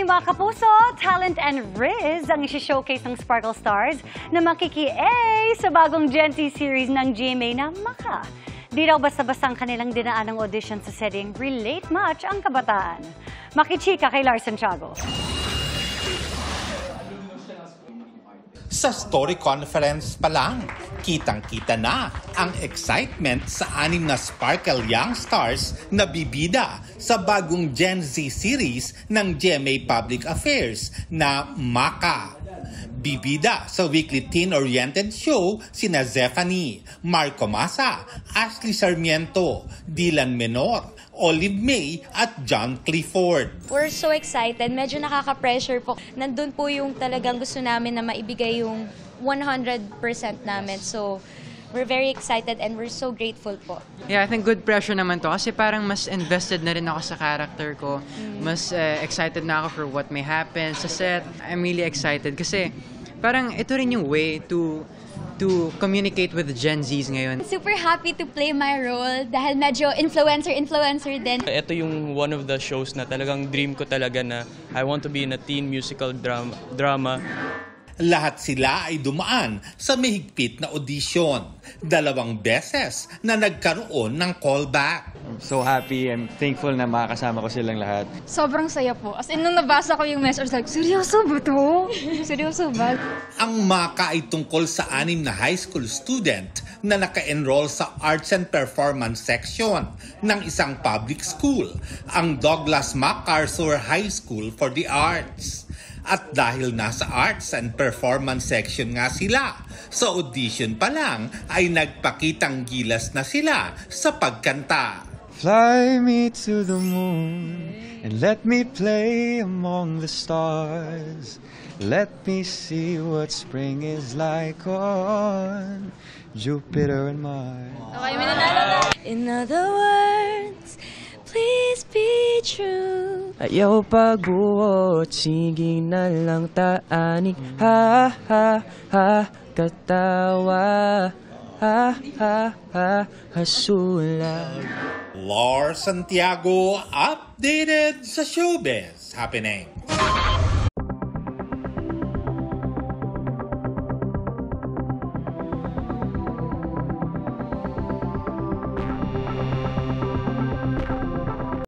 mga kapuso, talent and riz ang isi-showcase ng Sparkle Stars na makiki-A sa bagong Gen Z series ng GMA na Maka. Di raw basta-basta ang kanilang dinaan ng audition sa setting Relate Much ang kabataan. Makichika kay Lars Santiago. Sa story conference pa lang, kitang-kita na ang excitement sa 6 na Sparkle Young Stars na bibida sa bagong Gen Z series ng GMA Public Affairs na Maka. Bibida sa weekly teen-oriented show sina Zephanie, Marco Massa, Ashley Sarmiento, Dylan Menor, Olive May at John Clifford. We're so excited. Medyo nakaka-pressure po. Nandun po yung talagang gusto namin na maibigay yung 100% namin. So, we're very excited and we're so grateful po. Yeah, I think good pressure naman to kasi parang mas invested na rin ako sa character ko. Mas excited na ako for what may happen sa set. I'm really excited kasi parang ito rin yung way to communicate with the Gen Zs ngayon. Super happy to play my role dahil medyo influencer din. Ito yung one of the shows na talagang dream ko talaga na I want to be in a teen musical drama. Lahat sila ay dumaan sa mahigpit na audition. 2 beses na nagkaroon ng callback. I'm so happy and thankful na makakasama ko silang lahat. Sobrang saya po. As in, nung nabasa ko yung message, like, seryoso ba to? Seryoso ba? Ang Maka ay tungkol sa 6 na high school student na naka-enroll sa Arts and Performance section ng isang public school, ang Douglas MacArthur High School for the Arts. At dahil nasa Arts and Performance section nga sila, sa audition pa lang ay nagpakitang gilas na sila sa pagkanta. Fly me to the moon and let me play among the stars. Let me see what spring is like on Jupiter and Mars. Okay, may nanalo na. In other words, please be true. Ayaw pagbuot, sige na lang taanik. Ha, ha, ha, katawa. Ha, ha, ha, hasula. Lars Santiago, updated sa showbiz happening.